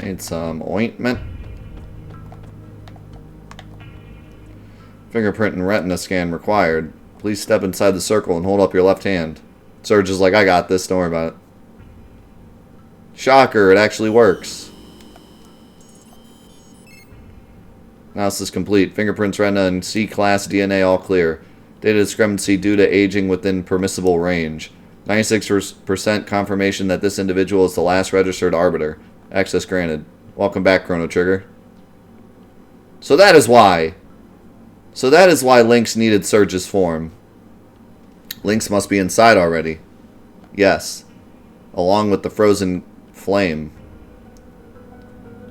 Need some ointment. Fingerprint and retina scan required. Please step inside the circle and hold up your left hand. Surge is like, I got this, don't worry about it. Shocker, it actually works. Analysis complete. Fingerprints, retina, and C-class DNA all clear. Data discrepancy due to aging within permissible range. 96% confirmation that this individual is the last registered arbiter. Access granted. Welcome back, Chrono Trigger. So that is why. Lynx needed Surge's form. Lynx must be inside already. Yes. Along with the frozen flame.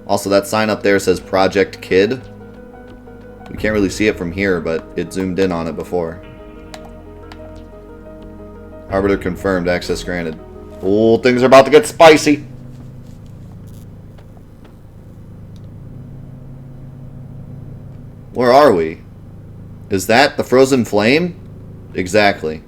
Also, that sign up there says Project Kid. We can't really see it from here, but it zoomed in on it before. Arbiter confirmed. Access granted. Oh, things are about to get spicy. Where are we? Is that the frozen flame? Exactly.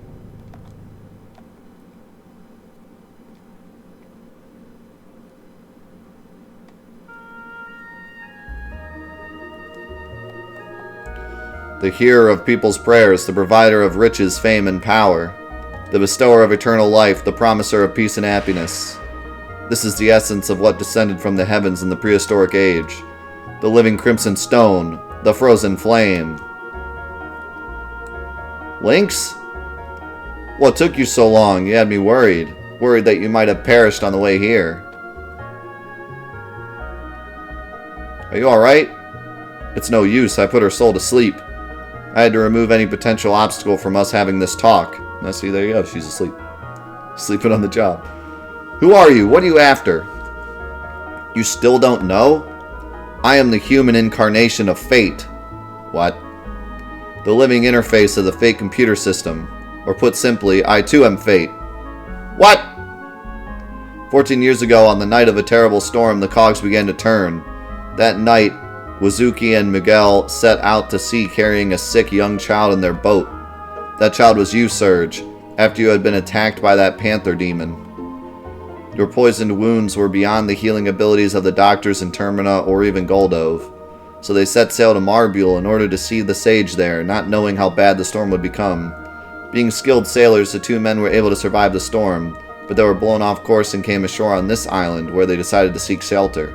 The hearer of people's prayers, the provider of riches, fame, and power, the bestower of eternal life, the promiser of peace and happiness. This is the essence of what descended from the heavens in the prehistoric age. The living crimson stone, the frozen flame. Lynx? What took you so long? You had me worried. Worried that you might have perished on the way here. Are you alright? It's no use. I put her soul to sleep. I had to remove any potential obstacle from us having this talk. Now see, there you go. She's asleep. Sleeping on the job. Who are you? What are you after? You still don't know? I am the human incarnation of fate. What? The living interface of the fate computer system. Or put simply, I too am fate. What? 14 years ago, on the night of a terrible storm, the cogs began to turn. That night, Wazuki and Miguel set out to sea carrying a sick young child in their boat. That child was you, Surge, after you had been attacked by that panther demon. Your poisoned wounds were beyond the healing abilities of the doctors in Termina or even Goldove. So they set sail to Marbule in order to see the sage there, not knowing how bad the storm would become. Being skilled sailors, the two men were able to survive the storm, but they were blown off course and came ashore on this island, where they decided to seek shelter.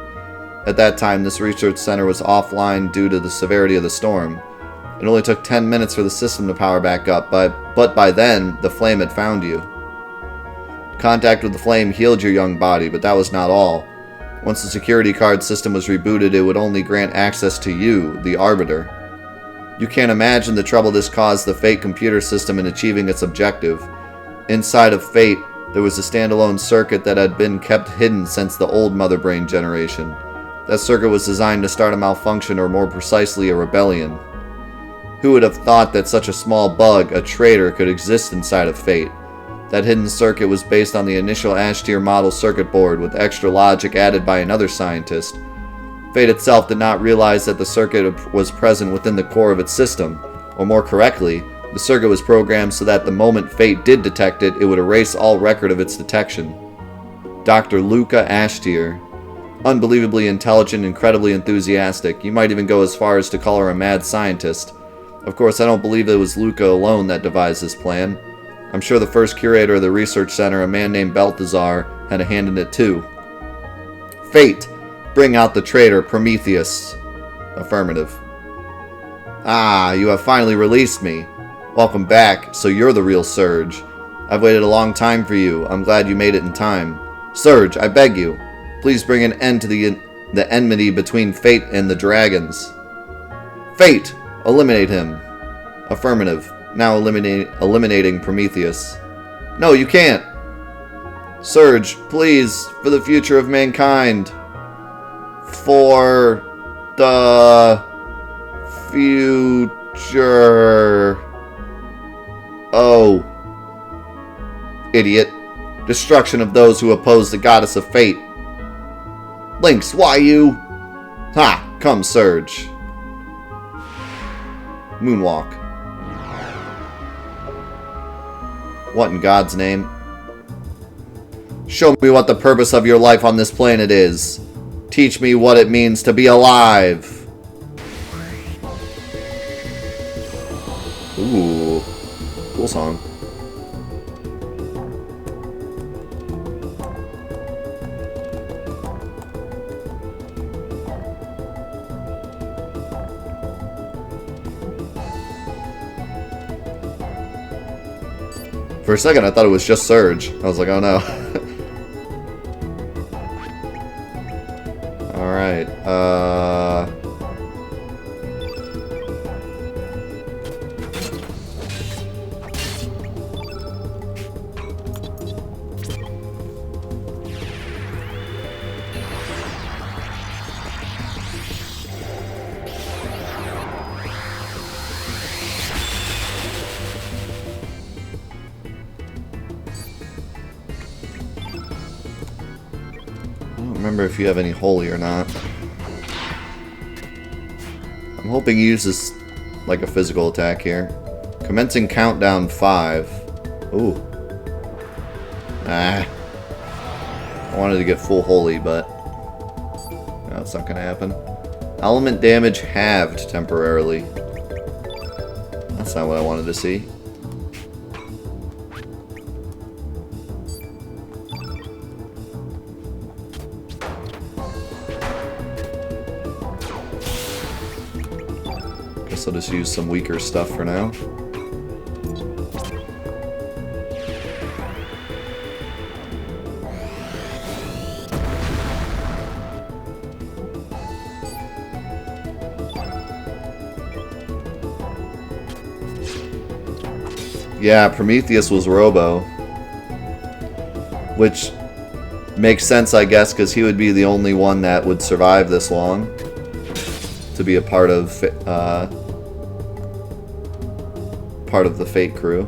At that time, this research center was offline due to the severity of the storm. It only took 10 minutes for the system to power back up, but by then, the flame had found you. Contact with the flame healed your young body, but that was not all. Once the security card system was rebooted, it would only grant access to you, the Arbiter. You can't imagine the trouble this caused the Fate computer system in achieving its objective. Inside of Fate, there was a standalone circuit that had been kept hidden since the old Mother Brain generation. That circuit was designed to start a malfunction, or more precisely, a rebellion. Who would have thought that such a small bug, a traitor, could exist inside of Fate? That hidden circuit was based on the initial Ash-tier model circuit board, with extra logic added by another scientist. Fate itself did not realize that the circuit was present within the core of its system, or more correctly, the circuit was programmed so that the moment Fate did detect it, it would erase all record of its detection. Dr. Luca Ash-tier. Unbelievably intelligent, incredibly enthusiastic. You might even go as far as to call her a mad scientist. Of course, I don't believe it was Luca alone that devised this plan. I'm sure the first curator of the research center, a man named Balthazar, had a hand in it too. Fate, bring out the traitor, Prometheus. Affirmative. Ah, you have finally released me. Welcome back, so you're the real Surge. I've waited a long time for you. I'm glad you made it in time. Surge, I beg you. Please bring an end to the enmity between Fate and the dragons. Fate! Eliminate him. Affirmative. Now eliminating Prometheus. No, you can't. Surge, please, for the future of mankind. For the future. Oh. Idiot. Destruction of those who oppose the goddess of fate. Lynx, why you? Ha! Come, Surge. Moonwalk. What in God's name? Show me what the purpose of your life on this planet is. Teach me what it means to be alive. Ooh. Cool song. For a second, I thought it was just Surge. I was like, oh no. Alright, I don't remember if you have any holy or not. I'm hoping he uses like a physical attack here. Commencing countdown 5. Ooh. Ah. I wanted to get full holy, but no, it's not gonna happen. Element damage halved temporarily. That's not what I wanted to see. Guess I'll just use some weaker stuff for now. Yeah, Prometheus was Robo. Which makes sense, I guess, because he would be the only one that would survive this long. To be a part of the Fate crew.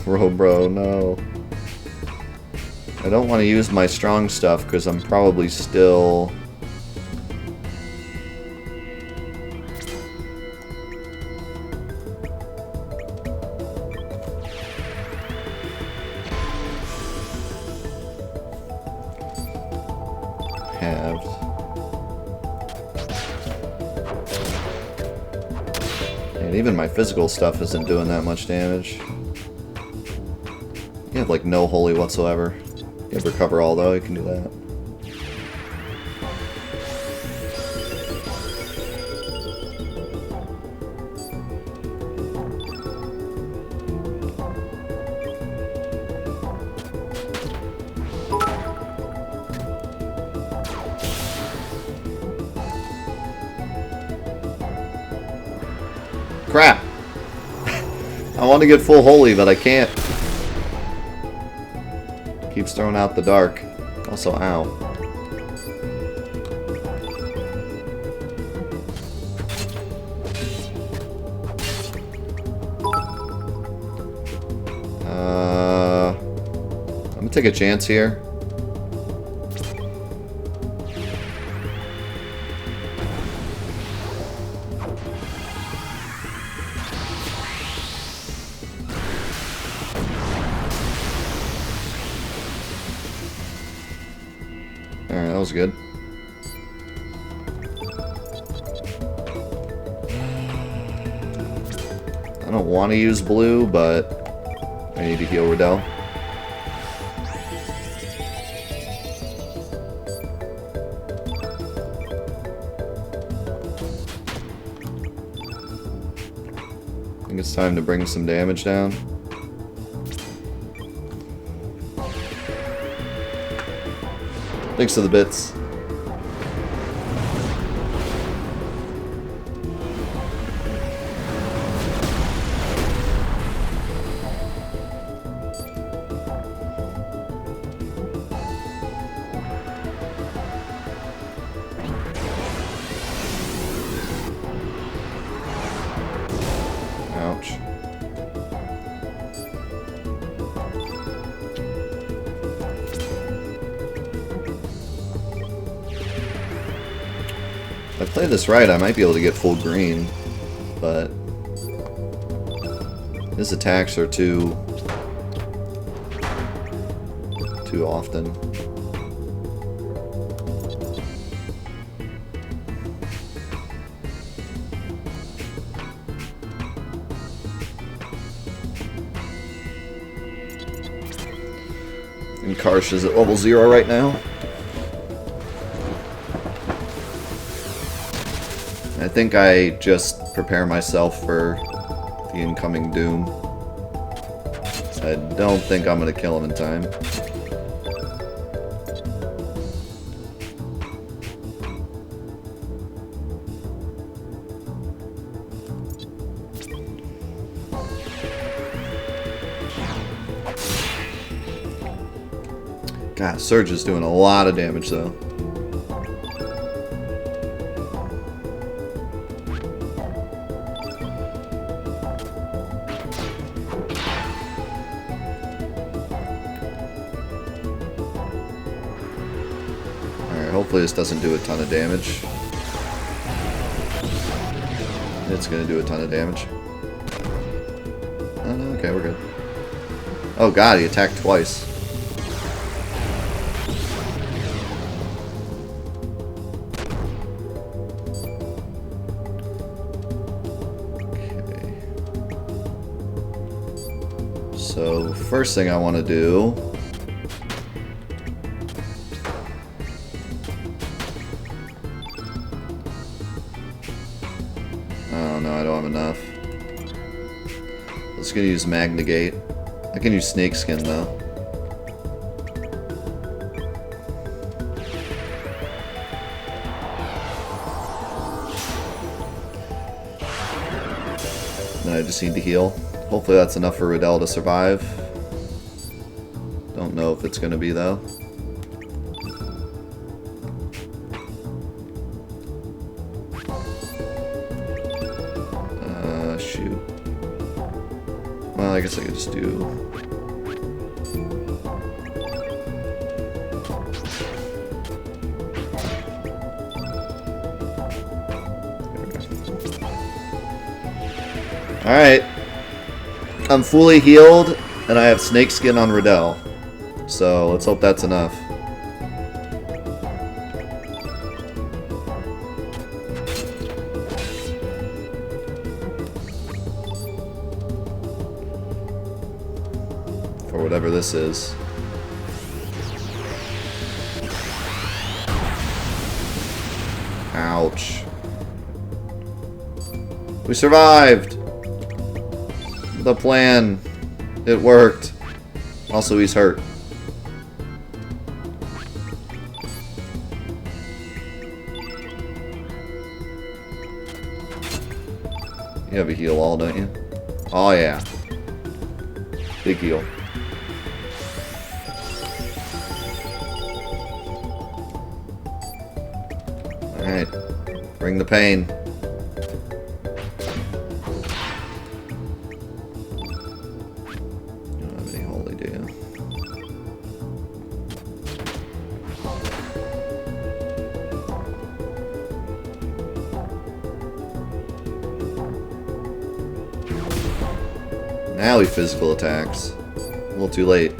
Bro, no. I don't want to use my strong stuff because I'm probably still... halved. And even my physical stuff isn't doing that much damage. You have like no holy whatsoever. You have recover all though, you can do that. Crap! I want to get full holy, but I can't. Keeps throwing out the dark. Also, ow. I'm gonna take a chance here. Alright, that was good. I don't want to use blue, but I need to heal Riddell. I think it's time to bring some damage down. Thanks to the bits. Ouch. If I play this right, I might be able to get full green. but his attacks are too often. And Karsh is at level 0 right now. I think I just prepare myself for the incoming doom. I don't think I'm gonna kill him in time. God, Surge is doing a lot of damage though. Hopefully this doesn't do a ton of damage. It's gonna do a ton of damage. Oh, no, okay, we're good. Oh god, he attacked twice. Okay. So, first thing I want to do... enough. Let's gonna use Magnegate. I can use Snakeskin though. Then I just need to heal. Hopefully that's enough for Riddell to survive. Don't know if it's gonna be though. Well, I guess I could just do... Alright. I'm fully healed, and I have Snakeskin on Riddell. So, let's hope that's enough. For whatever this is. Ouch. We survived! The plan. It worked. Also, he's hurt. You have a heal all, don't you? Oh, yeah. Big heal. Alright. Bring the pain. You don't have any holy, do you? Now he physical attacks. A little too late.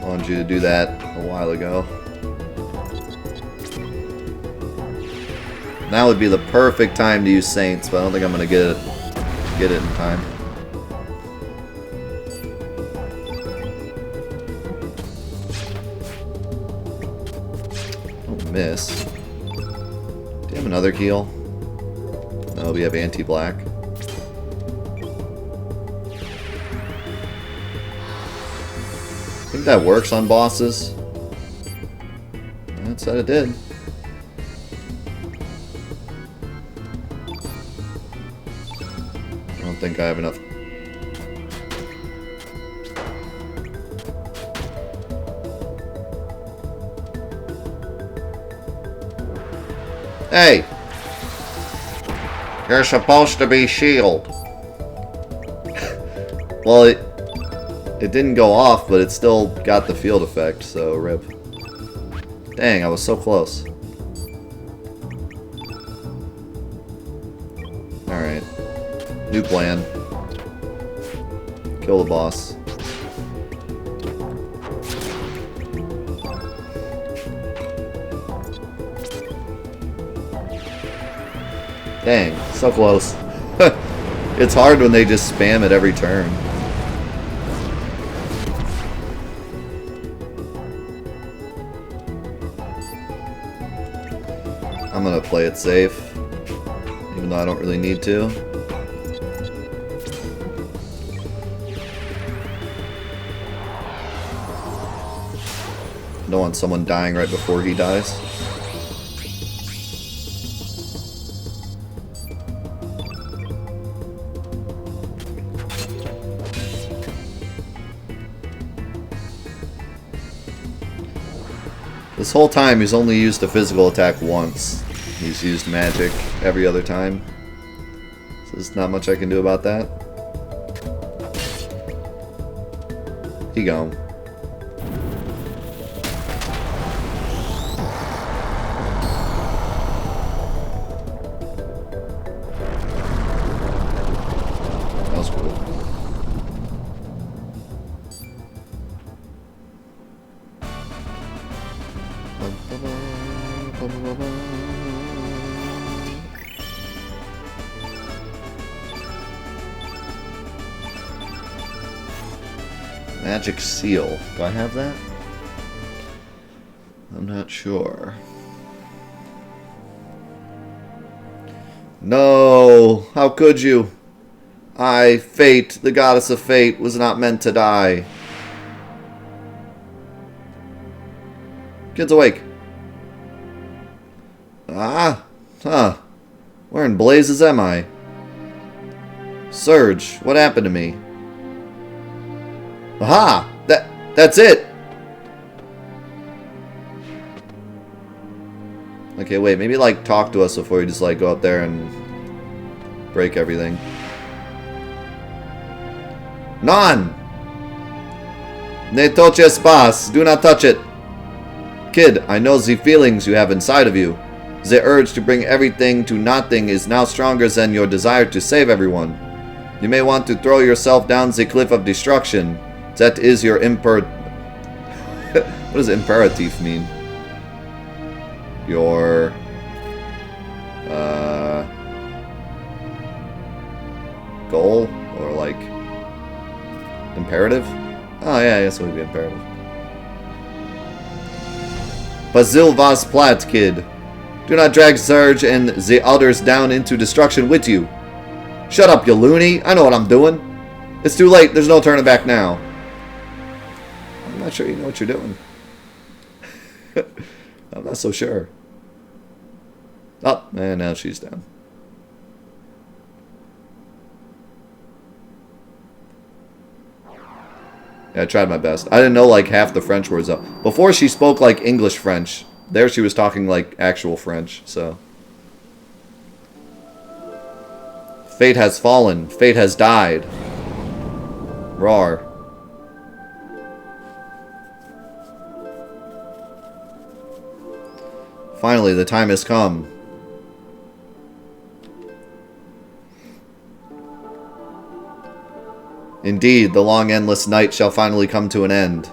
I wanted you to do that a while ago. Now would be the perfect time to use Saints, but I don't think I'm gonna get it in time. Don't miss. Do you have another heal? No, we have anti-black. I think that works on bosses. That said it did. I don't think I have enough. Hey! You're supposed to be shield. Well, it didn't go off, but it still got the field effect, so rip. Dang, I was so close. Alright. New plan. Kill the boss. Dang, so close. It's hard when they just spam it every turn. I'm gonna play it safe, even though I don't really need to. I don't want someone dying right before he dies. This whole time he's only used a physical attack once. He's used magic every other time. So there's not much I can do about that. He gone. That was cool. Magic seal. Do I have that? I'm not sure. No! How could you? I, Fate, the goddess of fate, was not meant to die. Kid's awake. Ah! Huh. Where in blazes am I? Surge, what happened to me? Aha! That's it! Okay, wait, maybe like talk to us before you just like go up there and break everything. Non! Ne toches pas, do not touch it. Kid, I know the feelings you have inside of you. The urge to bring everything to nothing is now stronger than your desire to save everyone. You may want to throw yourself down the cliff of destruction. That is your what does imperative mean? Your goal or like imperative? Oh yeah, I guess it would be imperative. Basil vas plat, kid. Do not drag Surge and the others down into destruction with you. Shut up, you loony. I know what I'm doing. It's too late. There's no turning back now. I'm not sure you know what you're doing. I'm not so sure. Oh, and now she's down. Yeah, I tried my best. I didn't know like half the French words though. Before she spoke like English French. There she was talking like actual French, so. Fate has fallen. Fate has died. Roar. Finally, the time has come. Indeed, the long endless night shall finally come to an end.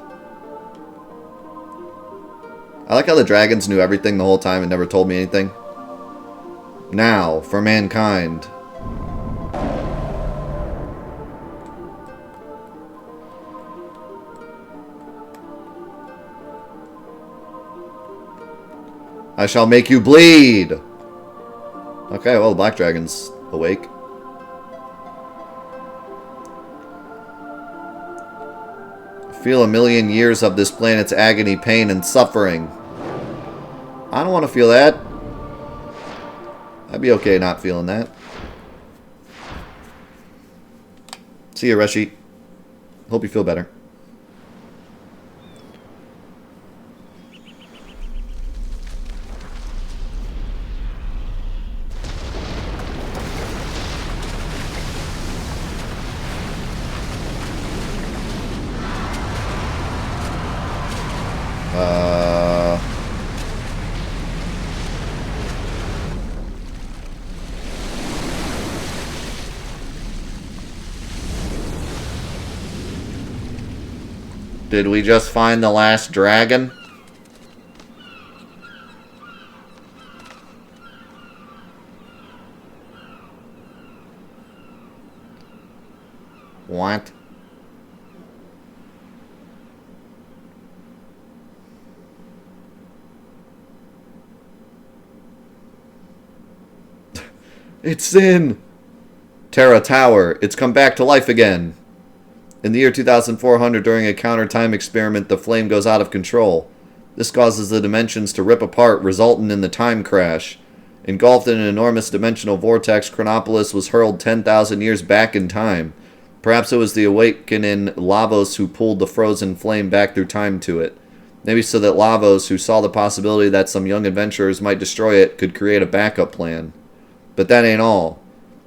I like how the dragons knew everything the whole time and never told me anything. Now, for mankind. I shall make you bleed! Okay, well, the black dragon's awake. Feel a million years of this planet's agony, pain, and suffering. I don't want to feel that. I'd be okay not feeling that. See you, Reshi. Hope you feel better. Did we just find the last dragon? What? It's in Terra Tower. It's come back to life again. In the year 2400, during a counter-time experiment, the flame goes out of control. This causes the dimensions to rip apart, resulting in the time crash. Engulfed in an enormous dimensional vortex, Chronopolis was hurled 10,000 years back in time. Perhaps it was the awakening Lavos who pulled the frozen flame back through time to it. Maybe so that Lavos, who saw the possibility that some young adventurers might destroy it, could create a backup plan. But that ain't all.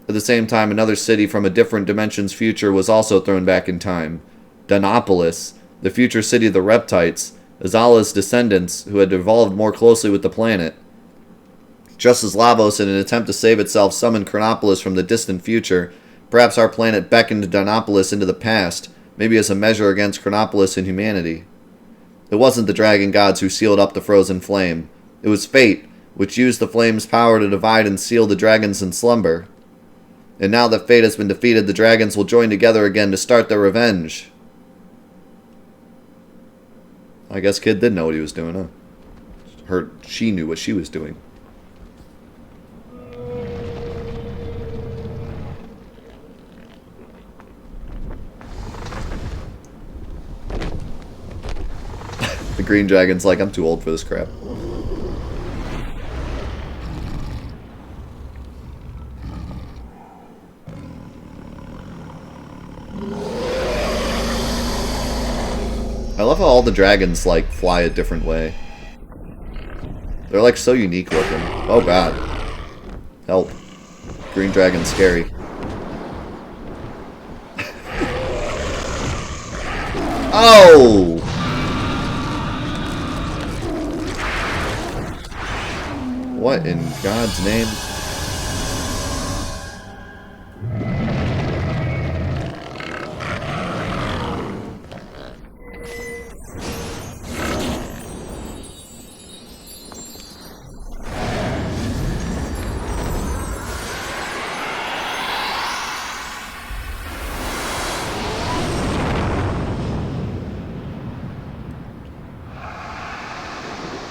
At the same time, another city from a different dimension's future was also thrown back in time. Danopolis, the future city of the Reptites, Azala's descendants, who had evolved more closely with the planet. Just as Lavos, in an attempt to save itself, summoned Chronopolis from the distant future, perhaps our planet beckoned Danopolis into the past, maybe as a measure against Chronopolis and humanity. It wasn't the dragon gods who sealed up the frozen flame. It was fate, which used the flame's power to divide and seal the dragons in slumber. And now that fate has been defeated, the dragons will join together again to start their revenge. I guess Kid did know what he was doing, huh? She knew what she was doing. The green dragon's like, I'm too old for this crap. I love how all the dragons, like, fly a different way. They're, like, so unique looking. Oh, God. Help. Green dragon's scary. Oh! What in God's name?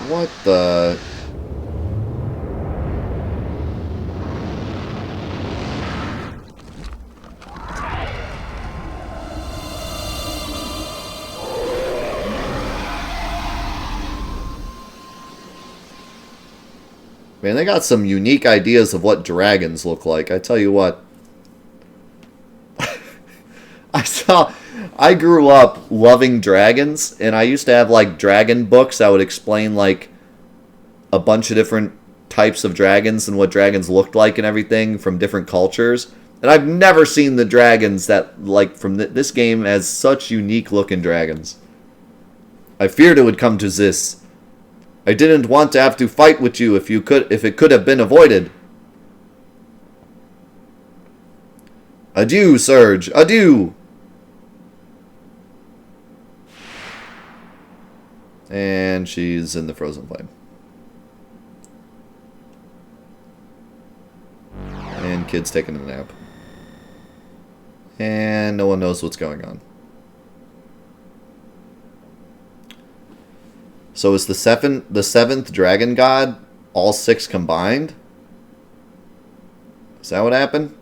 What the... Man, they got some unique ideas of what dragons look like. I tell you what. I grew up loving dragons, and I used to have, like, dragon books that would explain, like, a bunch of different types of dragons and what dragons looked like and everything from different cultures. And I've never seen the dragons that, like, from this game as such unique looking dragons. I feared it would come to this. I didn't want to have to fight with you if it could have been avoided. Adieu, Surge. Adieu. And she's in the frozen flame. And Kid's taking a nap. And no one knows what's going on. So is the seventh dragon god all six combined? Is that what happened?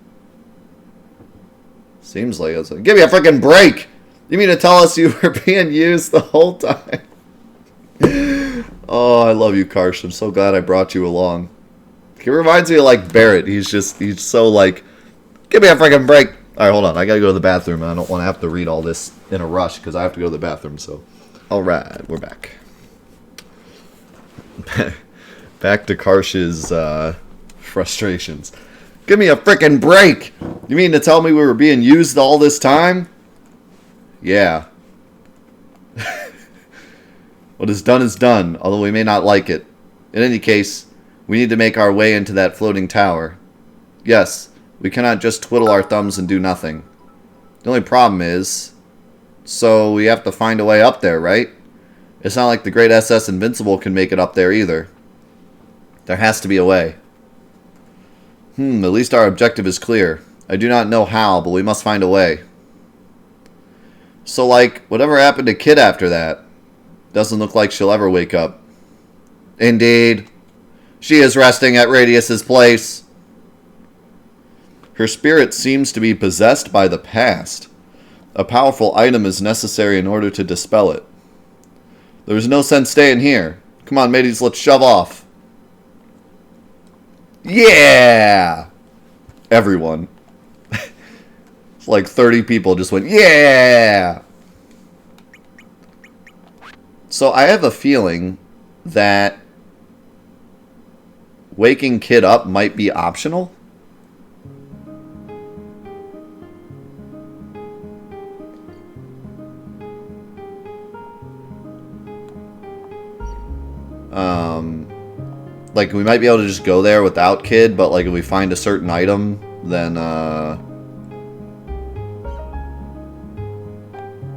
Seems like it's like, give me a freaking break! You mean to tell us you were being used the whole time? Oh, I love you, Karsh. I'm so glad I brought you along. He reminds me of, like, Barrett. He's so, like, give me a freaking break. Alright, hold on. I gotta go to the bathroom. I don't want to have to read all this in a rush because I have to go to the bathroom, so. Alright, we're back. Back to Karsh's frustrations. Give me a freaking break! You mean to tell me we were being used all this time? Yeah. What is done, although we may not like it. In any case, we need to make our way into that floating tower. Yes, we cannot just twiddle our thumbs and do nothing. The only problem is... So we have to find a way up there, right? It's not like the Great SS Invincible can make it up there either. There has to be a way. At least our objective is clear. I do not know how, but we must find a way. So, like, whatever happened to Kid after that? Doesn't look like she'll ever wake up. Indeed. She is resting at Radius's place. Her spirit seems to be possessed by the past. A powerful item is necessary in order to dispel it. There's no sense staying here. Come on, mateys, let's shove off. Yeah! Everyone. It's like 30 people just went, yeah! So I have a feeling that waking Kid up might be optional. Like, we might be able to just go there without Kid, but, like, if we find a certain item, then,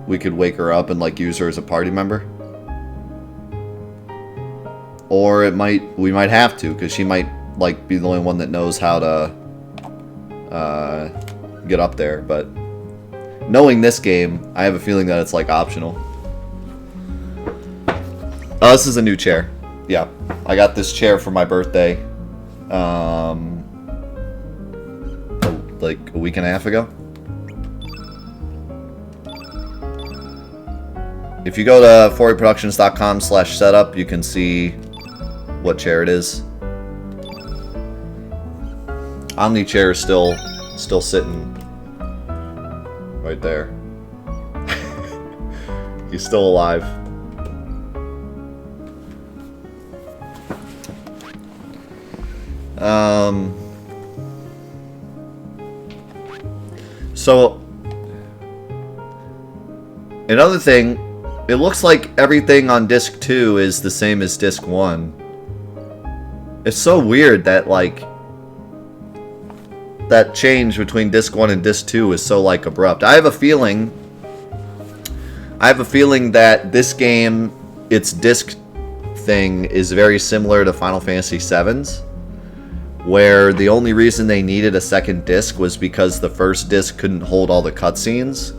we could wake her up and, like, use her as a party member. Or we might have to, because she might, like, be the only one that knows how to, get up there, but knowing this game, I have a feeling that it's, like, optional. Oh, this is a new chair. Yeah, I got this chair for my birthday, like a week and a half ago. If you go to 4aproductions.com/setup, you can see what chair it is. Omni chair is still sitting right there. He's still alive. So, another thing, it looks like everything on disc 2 is the same as disc 1. It's so weird that, like, that change between disc 1 and disc 2 is so, like, abrupt. I have a feeling that this game, its disc thing, is very similar to Final Fantasy VII's. Where the only reason they needed a second disc was because the first disc couldn't hold all the cutscenes.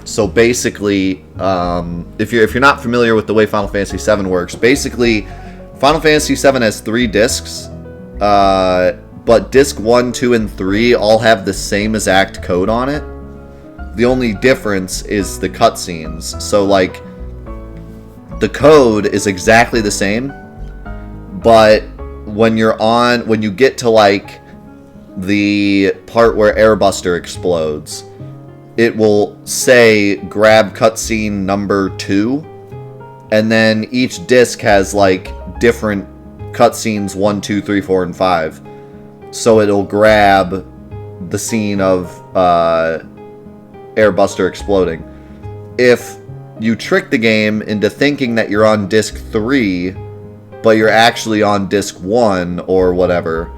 So basically, if you're not familiar with the way Final Fantasy VII works, basically, Final Fantasy VII has 3 discs, but disc 1, 2, and 3 all have the same exact code on it. The only difference is the cutscenes. So, like, the code is exactly the same, but when you get to, like, the part where Airbuster explodes, it will say grab cutscene number 2, and then each disc has, like, different cutscenes 1, 2, 3, 4, and 5. So it'll grab the scene of Airbuster exploding. If you trick the game into thinking that you're on disc 3, but you're actually on disc 1 or whatever,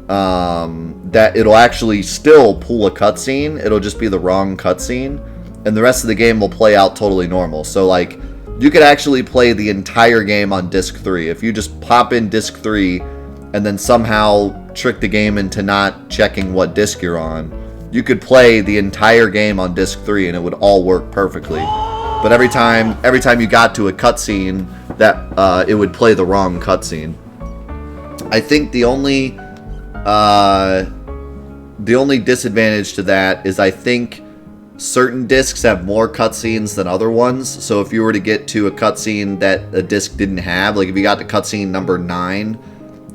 that it'll actually still pull a cutscene. It'll just be the wrong cutscene, and the rest of the game will play out totally normal. So, like, you could actually play the entire game on disc 3. If you just pop in disc 3 and then somehow trick the game into not checking what disc you're on, you could play the entire game on disc 3 and it would all work perfectly. But every time you got to a cutscene, that it would play the wrong cutscene. I think the only disadvantage to that is I think certain discs have more cutscenes than other ones. So if you were to get to a cutscene that a disc didn't have, like if you got to cutscene number 9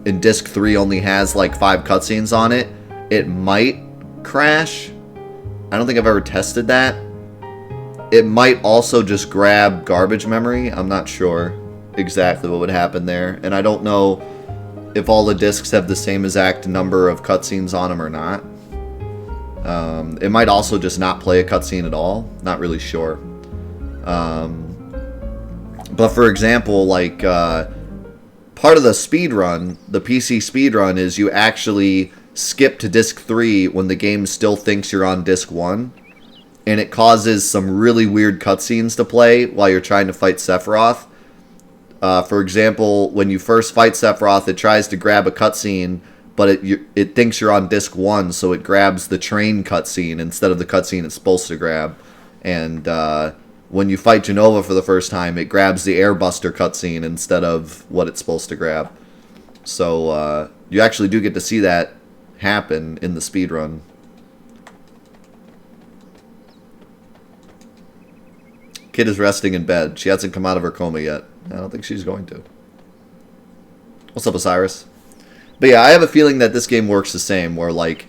and disc 3 only has like 5 cutscenes on it, it might crash. I don't think I've ever tested that. It might also just grab garbage memory. I'm not sure exactly what would happen there. And I don't know if all the discs have the same exact number of cutscenes on them or not. It might also just not play a cutscene at all. Not really sure. But for example, like, part of the speedrun, the PC speedrun, is you actually skip to disc 3 when the game still thinks you're on disc 1. and it causes some really weird cutscenes to play while you're trying to fight Sephiroth. For example, when you first fight Sephiroth, it tries to grab a cutscene, but it thinks you're on disc 1, so it grabs the train cutscene instead of the cutscene it's supposed to grab. And when you fight Genova for the first time, it grabs the Airbuster cutscene instead of what it's supposed to grab. So you actually do get to see that happen in the speedrun. Kid is resting in bed. She hasn't come out of her coma yet. I don't think she's going to. What's up, Osiris? But yeah, I have a feeling that this game works the same, where like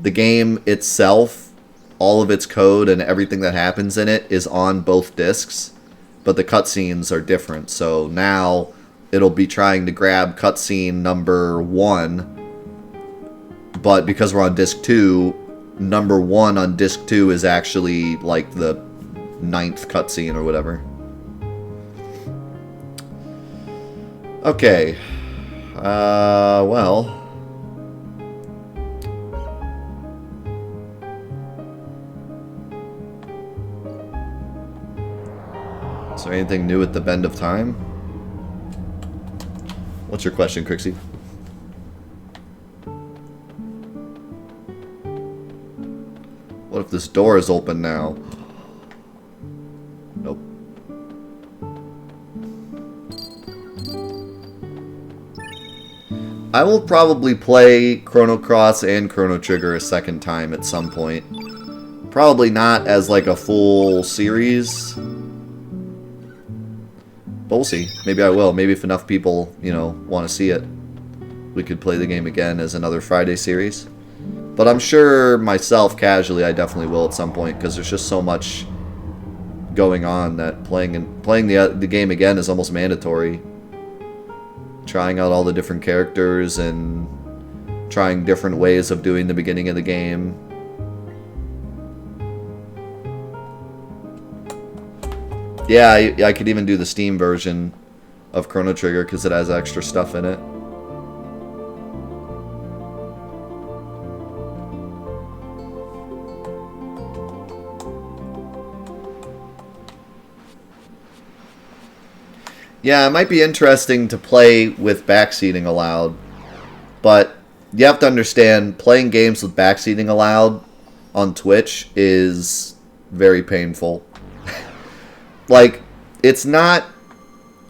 the game itself, all of its code and everything that happens in it is on both discs, but the cutscenes are different. So now it'll be trying to grab cutscene number 1, but because we're on disc 2, number 1 on disc 2 is actually like the 9th cutscene or whatever. Okay. Well. Is there anything new at the Bend of Time? What's your question, Crixie? What if this door is open now? Nope. I will probably play Chrono Cross and Chrono Trigger a second time at some point. Probably not as like a full series. But we'll see. Maybe I will. Maybe if enough people, you know, want to see it, we could play the game again as another Friday series. But I'm sure myself, casually, I definitely will at some point, because there's just so much going on that playing the game again is almost mandatory. Trying out all the different characters and trying different ways of doing the beginning of the game. Yeah, I could even do the Steam version of Chrono Trigger because it has extra stuff in it. Yeah, it might be interesting to play with backseating allowed, but you have to understand, playing games with backseating allowed on Twitch is very painful. Like, it's not...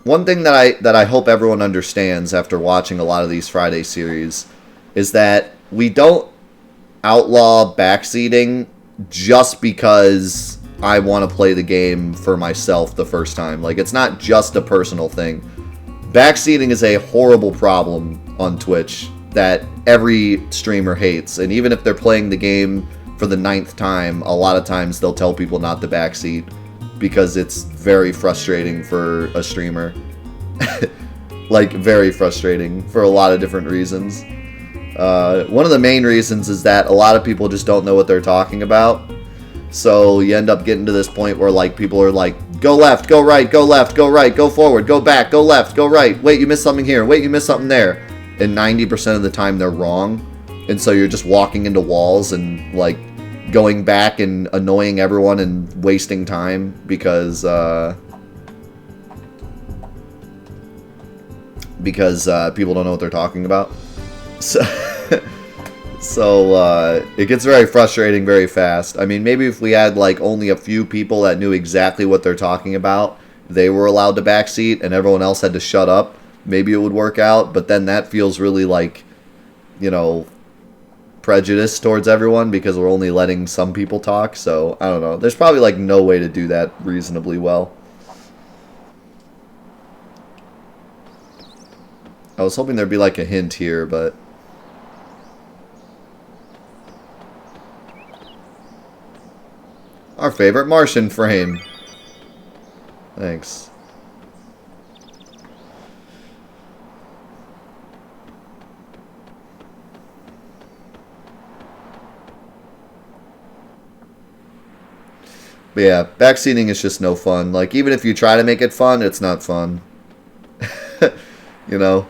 One thing that I hope everyone understands after watching a lot of these Friday series is that we don't outlaw backseating just because I want to play the game for myself the first time. Like, it's not just a personal thing. Backseating is a horrible problem on Twitch that every streamer hates. And even if they're playing the game for the 9th time, a lot of times they'll tell people not to backseat because it's very frustrating for a streamer. Like, very frustrating for a lot of different reasons. One of the main reasons is that a lot of people just don't know what they're talking about. So you end up getting to this point where, like, people are like, go left, go right, go left, go right, go forward, go back, go left, go right. Wait, you missed something here. Wait, you missed something there. And 90% of the time they're wrong. And so you're just walking into walls and, like, going back and annoying everyone and wasting time because people don't know what they're talking about. So it gets very frustrating very fast. I mean, maybe if we had like only a few people that knew exactly what they're talking about, they were allowed to backseat and everyone else had to shut up, maybe it would work out. But then that feels really like, you know, prejudice towards everyone because we're only letting some people talk. So I don't know. There's probably like no way to do that reasonably well. I was hoping there'd be like a hint here, but our favorite Martian frame. Thanks. But yeah, backseating is just no fun. Like, even if you try to make it fun, it's not fun. You know?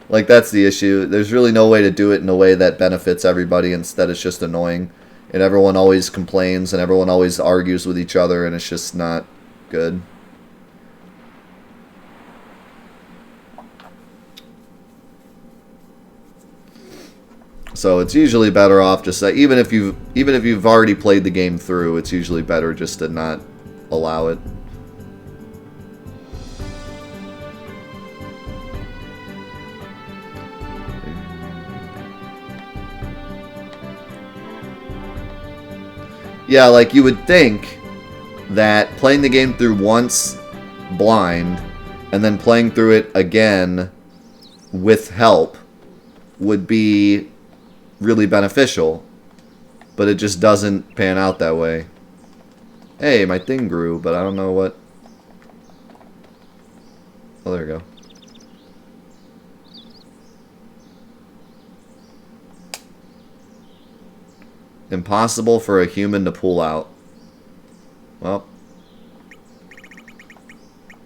Like, that's the issue. There's really no way to do it in a way that benefits everybody. Instead, it's just annoying. and everyone always complains and everyone always argues with each other, and it's just not good. So it's usually better off just that even if you've already played the game through, it's usually better just to not allow it. Yeah, like you would think that playing the game through once blind and then playing through it again with help would be really beneficial, but it just doesn't pan out that way. Hey, my thing grew, but I don't know what. Oh, there we go. Impossible for a human to pull out. Well,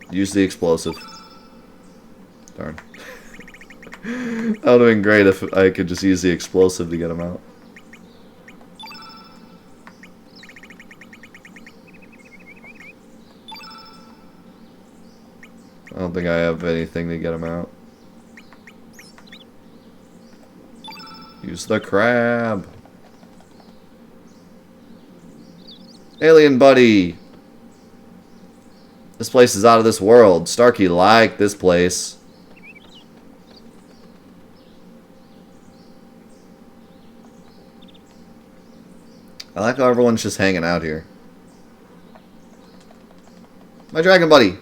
use the explosive. Darn. That would have been great if I could just use the explosive to get him out. I don't think I have anything to get him out. Use the crab. Alien buddy. This place is out of this world. Starkey liked this place. I like how everyone's just hanging out here. My dragon buddy.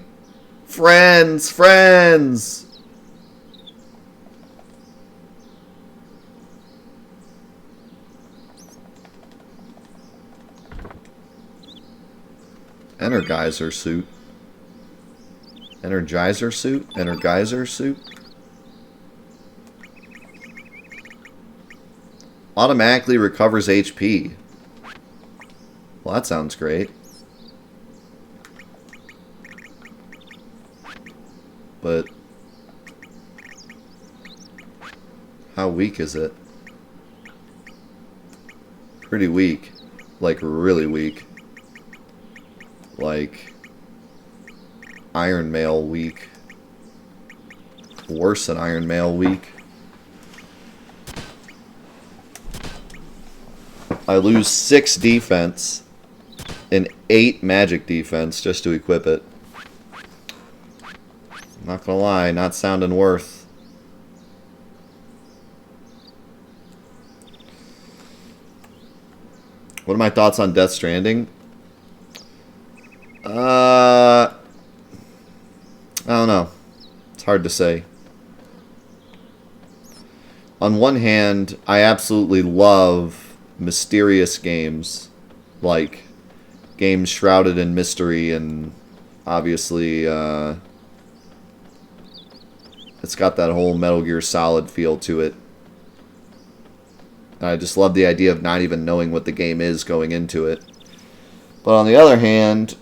Friends, friends. Energizer suit. Energizer suit? Energizer suit? Automatically recovers HP. Well, that sounds great. But how weak is it? Pretty weak. Like, really weak. Like Iron Mail weak. Worse than Iron Mail weak. I lose 6 defense and 8 magic defense just to equip it. Not gonna lie, not sounding worth. What are my thoughts on Death Stranding? I don't know. It's hard to say. On one hand, I absolutely love mysterious games, like games shrouded in mystery, and obviously it's got that whole Metal Gear Solid feel to it. And I just love the idea of not even knowing what the game is going into it. But on the other hand,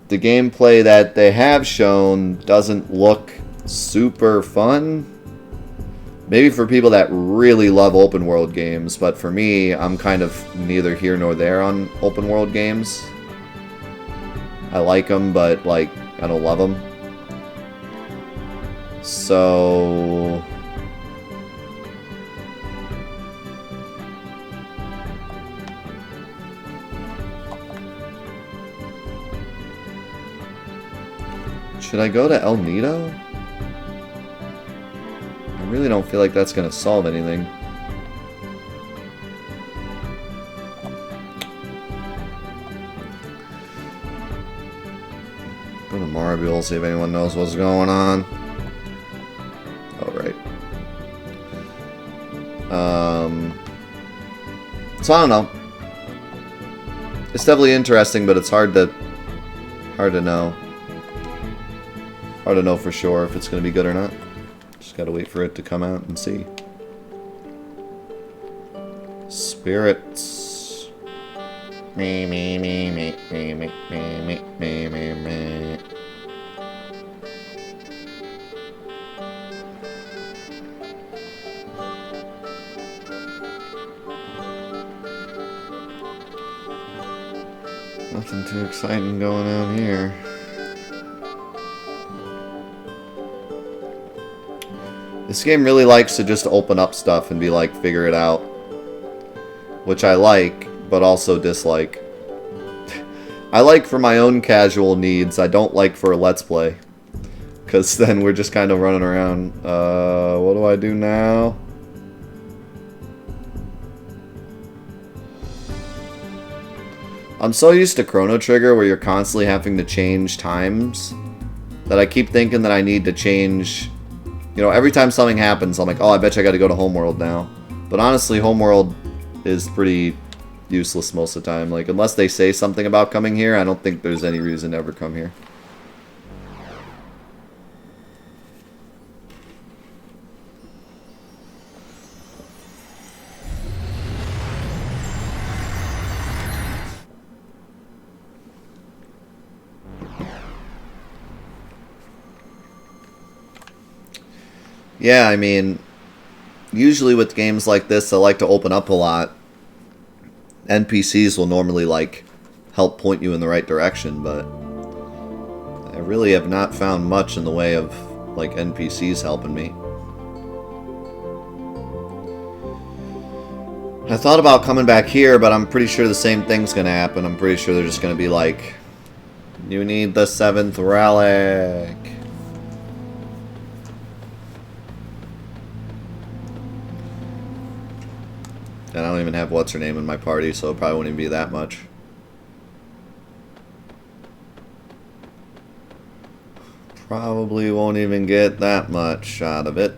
the gameplay that they have shown doesn't look super fun. Maybe for people that really love open world games, but for me, I'm kind of neither here nor there on open world games. I like them, but like I don't love them. So should I go to El Nido? I really don't feel like that's gonna solve anything. Go to Marbule, see if anyone knows what's going on. Oh, right. So I don't know. It's definitely interesting, but it's hard to know. Hard to know for sure if it's going to be good or not. Just gotta wait for it to come out and see. Spirits. Me, me, me, me, me, me, me, me, me, me. Nothing too exciting going on here. This game really likes to just open up stuff and be like, figure it out. Which I like, but also dislike. I like for my own casual needs. I don't like for a Let's Play. Because then we're just kind of running around. What do I do now? I'm so used to Chrono Trigger where you're constantly having to change times that I keep thinking that I need to change. You know, every time something happens, I'm like, oh, I bet you I gotta go to Homeworld now. But honestly, Homeworld is pretty useless most of the time. Like, unless they say something about coming here, I don't think there's any reason to ever come here. Yeah, I mean, usually with games like this, I like to open up a lot. NPCs will normally, like, help point you in the right direction, but I really have not found much in the way of, like, NPCs helping me. I thought about coming back here, but I'm pretty sure the same thing's gonna happen. I'm pretty sure they're just gonna be like, you need the 7th relic. And I don't even have what's-her-name in my party, so it probably won't even be that much. Probably won't even get that much out of it.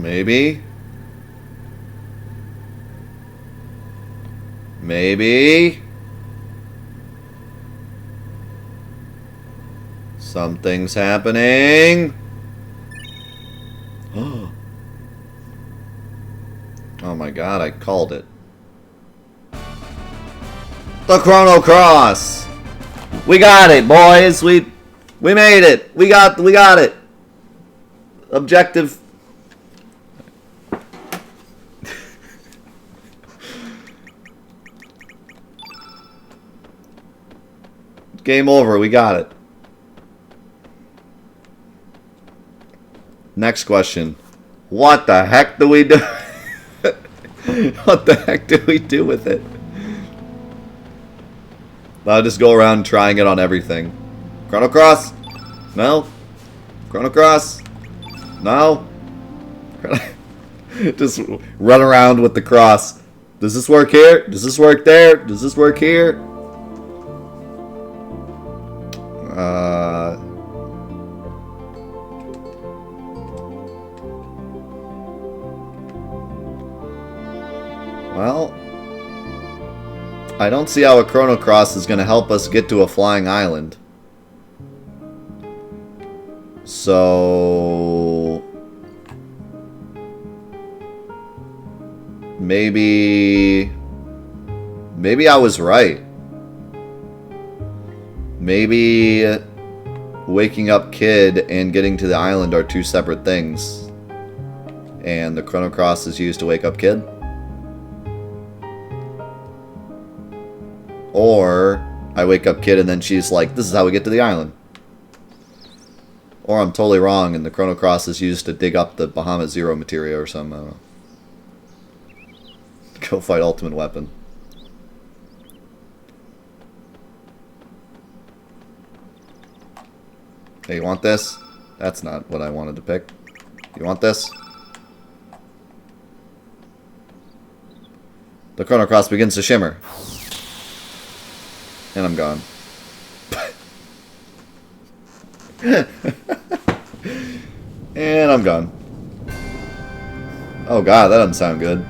Maybe. Maybe. Something's happening. Oh my god, I called it. The Chrono Cross! We got it, boys! We made it! We got it! Objective. Game over, we got it. Next question. What the heck do we do? What the heck do we do with it? I'll just go around trying it on everything. Chrono Cross? No. Chrono Cross? No. Just run around with the cross. Does this work here? Does this work there? Does this work here? Well, I don't see how a Chrono Cross is going to help us get to a flying island. So maybe I was right. Maybe waking up Kid and getting to the island are two separate things. And the Chrono Cross is used to wake up Kid. Or I wake up Kid and then she's like, this is how we get to the island. Or I'm totally wrong and the Chrono Cross is used to dig up the Bahamut Zero materia or something. I don't know. Go fight Ultimate Weapon. Hey, you want this? That's not what I wanted to pick. You want this? The Chrono Cross begins to shimmer. And I'm gone. And I'm gone. Oh god, that doesn't sound good.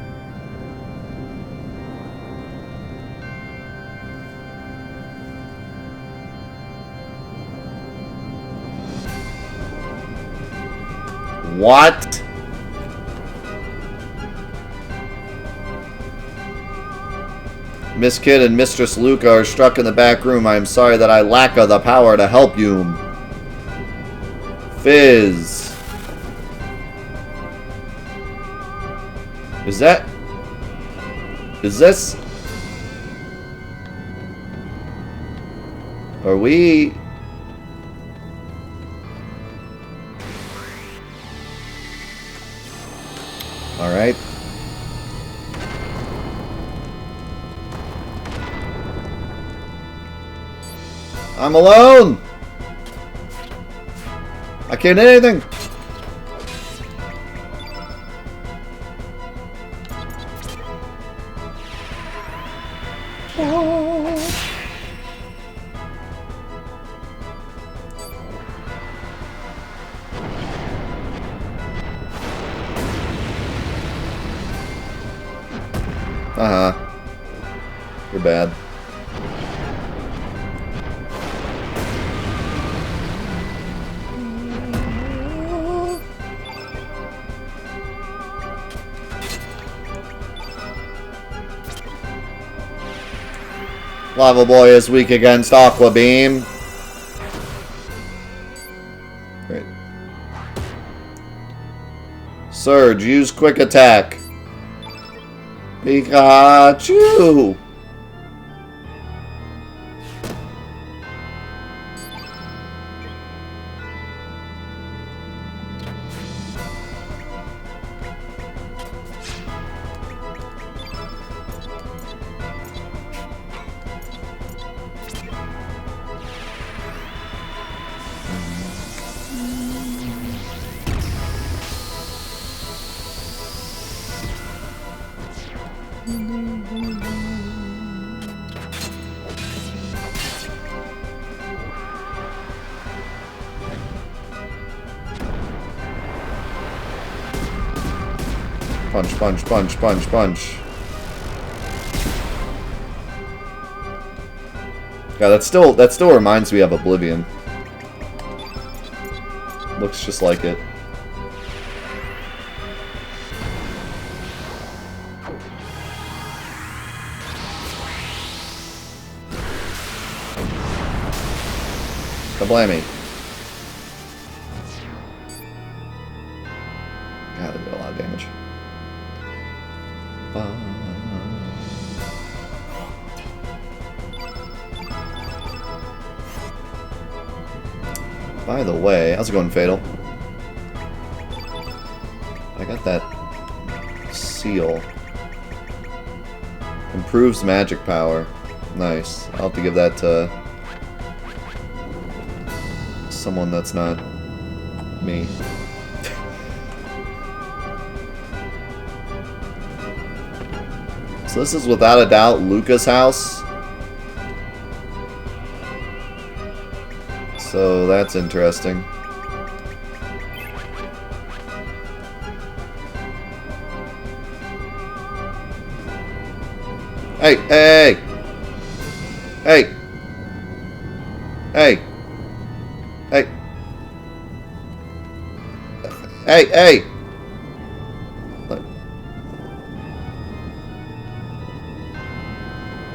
What? Miss Kidd and Mistress Luca are struck in the back room. I am sorry that I lack the power to help you. Fizz. Is this? Are we? All right. I'm alone. I can't do anything. You're bad. Lava Boy is weak against Aqua Beam. Great. Surge, use quick attack. Pikachu! Punch, punch, punch, punch, punch. Yeah, that still reminds me of Oblivion. Looks just like it. Kablammy. God, that did a lot of damage. By the way, how's it going, Fatal? I got that seal. Improves magic power. Nice. I'll have to give that to someone that's not me. So this is without a doubt Luca's house. So that's interesting. Hey, hey, hey, hey, hey, hey, hey. Look.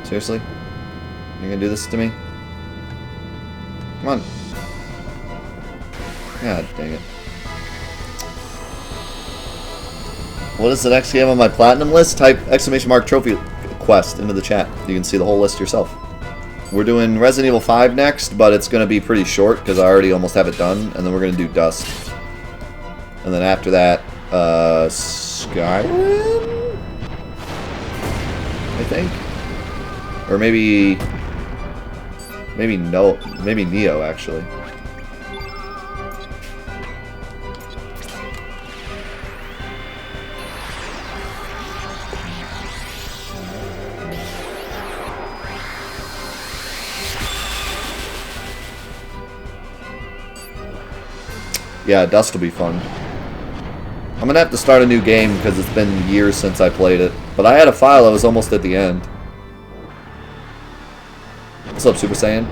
Seriously? You're gonna do this to me? Come on. God dang it. What is the next game on my platinum list? Type !! trophy quest into the chat. You can see the whole list yourself. We're doing Resident Evil 5 next, but it's going to be pretty short because I already almost have it done. And then we're going to do Dust. And then after that, Skyrim? I think? Or maybe Neo, actually. Yeah, Dust will be fun. I'm gonna have to start a new game because it's been years since I played it. But I had a file, I was almost at the end. What's up, Super Saiyan?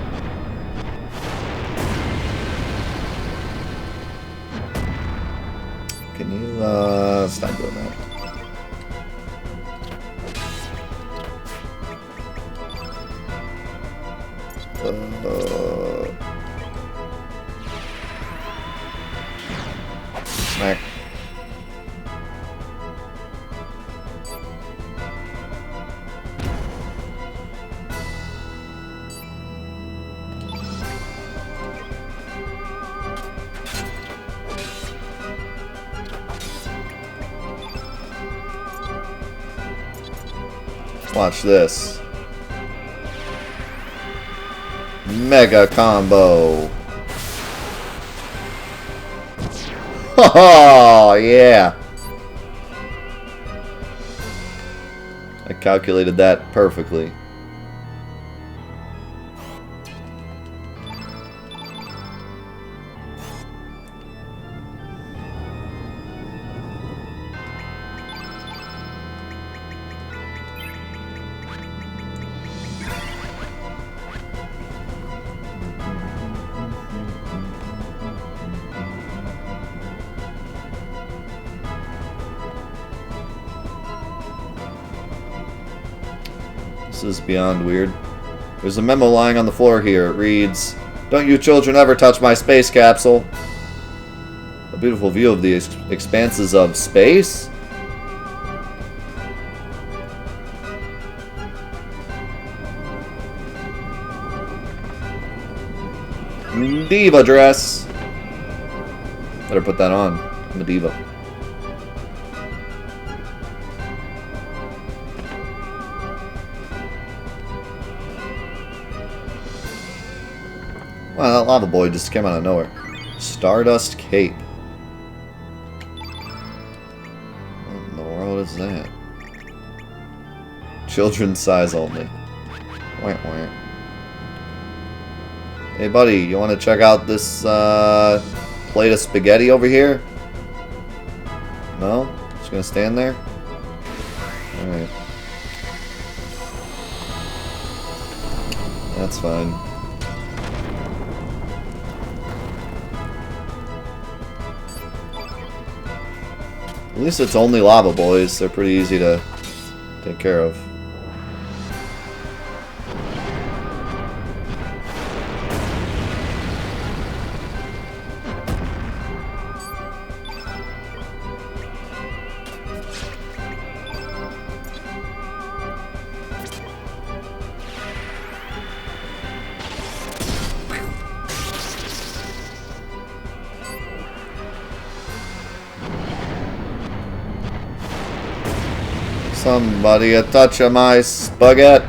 Can you, stop doing that. Smack. Watch this. Mega combo. Oh, yeah. I calculated that perfectly. This is beyond weird. There's a memo lying on the floor here. It reads, "Don't you children ever touch my space capsule." A beautiful view of the expanses of space? Diva dress. Better put that on. I'm a diva. Wow, that lava boy just came out of nowhere. Stardust Cape. What in the world is that? Children's size only. Wah, wah. Hey buddy, you want to check out this plate of spaghetti over here? No? Just gonna stand there? Alright. That's fine. At least it's only lava boys. They're pretty easy to take care of. Somebody a touch of my spaghetti.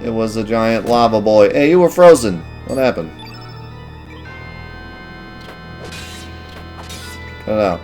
It was a giant lava boy. Hey, you were frozen. What happened? Cut it out.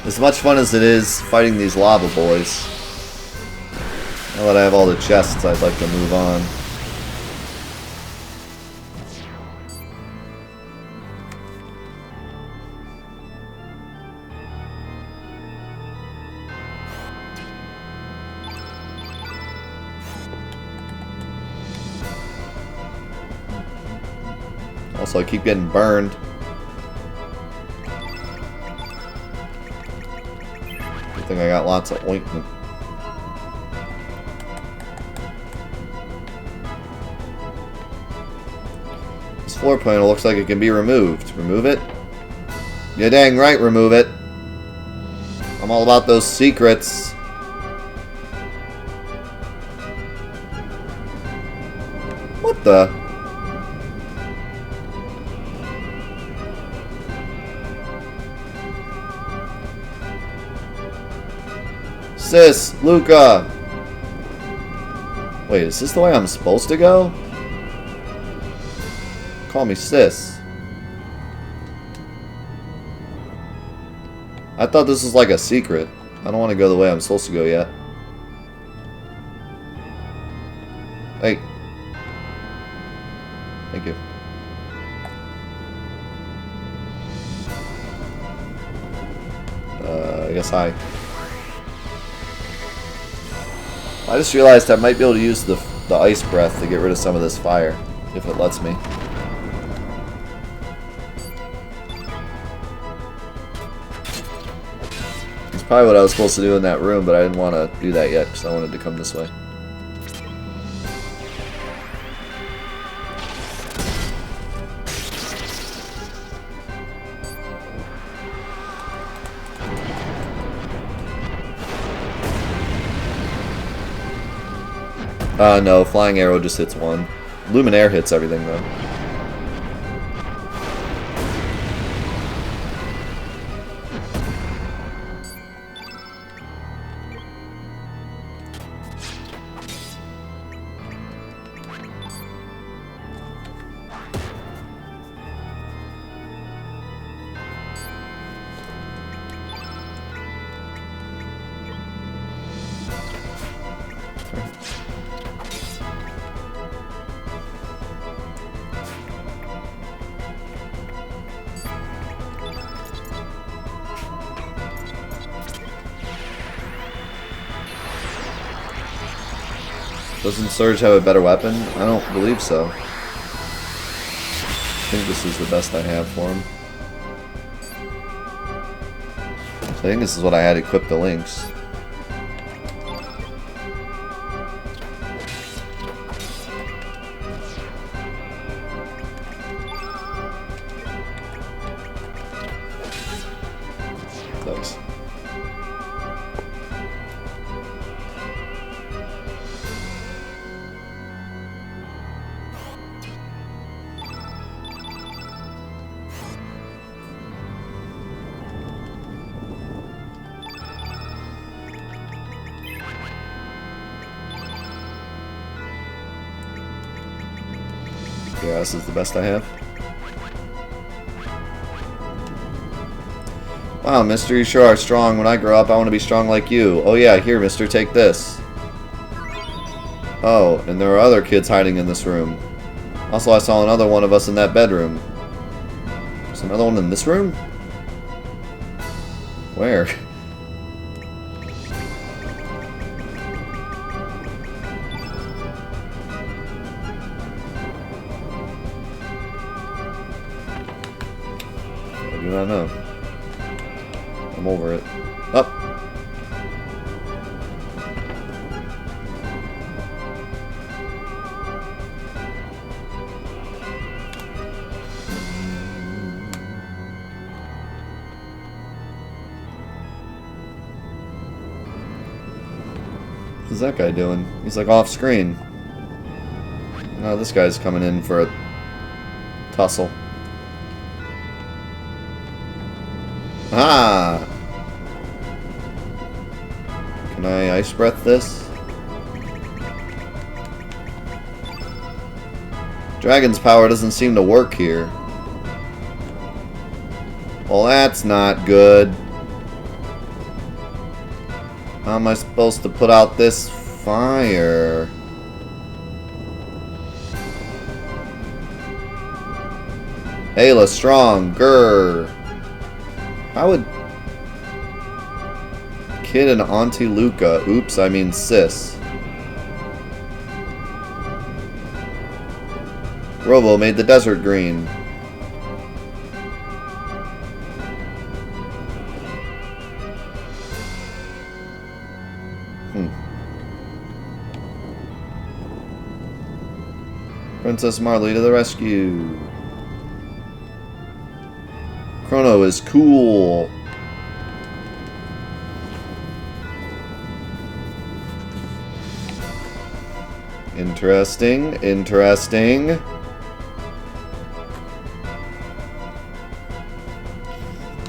As much fun as it is fighting these lava boys, now that I have all the chests, I'd like to move on. Also, I keep getting burned. I think I got lots of ointment. This floor panel looks like it can be removed. Remove it? Yeah, dang right, remove it. I'm all about those secrets. What the? Sis, Luca! Wait, is this the way I'm supposed to go? Call me sis. I thought this was like a secret. I don't want to go the way I'm supposed to go yet. Hey. Thank you. I guess hi. I just realized I might be able to use the ice breath to get rid of some of this fire, if it lets me. It's probably what I was supposed to do in that room, but I didn't want to do that yet because I wanted to come this way. No, flying arrow just hits one. Luminaire hits everything though. Doesn't Surge have a better weapon? I don't believe so. I think this is the best I have for him. So I think this is what I had equipped the links. Thanks. Yeah, this is the best I have. Wow, mister, you sure are strong. When I grow up, I want to be strong like you. Oh yeah, here, mister, take this. Oh, and there are other kids hiding in this room. Also, I saw another one of us in that bedroom. There's another one in this room? Where? I do not know. I'm over it. Up. What's that guy doing? He's like off screen. No, this guy's coming in for a tussle. Ah! Can I ice breath this? Dragon's power doesn't seem to work here. Well, that's not good. How am I supposed to put out this fire? Ayla, strong, grr. How would Kid and Auntie Luca? Oops, I mean sis. Robo made the desert green. Princess Marley to the rescue. Chrono is cool. Interesting, interesting.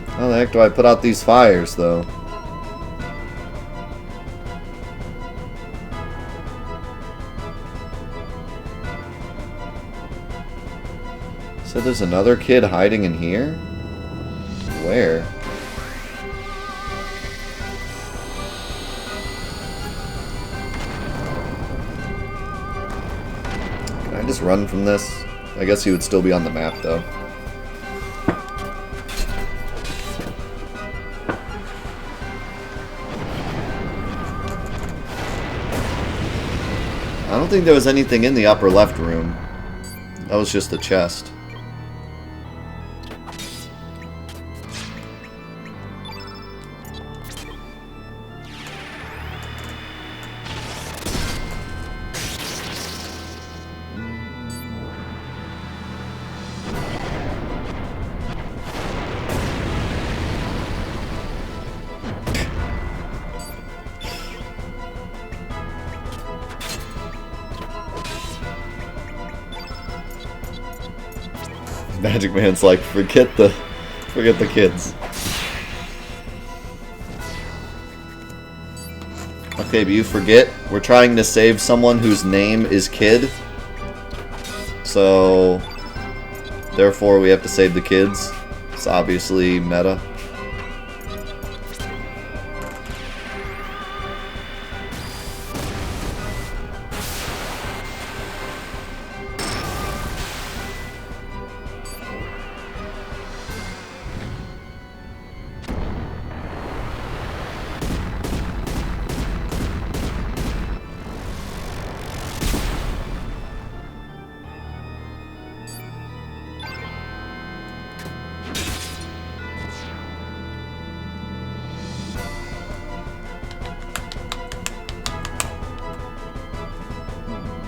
How the heck do I put out these fires, though? So there's another kid hiding in here? Where? Can I just run from this? I guess he would still be on the map, though. I don't think there was anything in the upper left room. That was just the chest. Magic Man's like, forget the kids. Okay, but you forget, we're trying to save someone whose name is Kid. So, therefore we have to save the kids. It's obviously meta.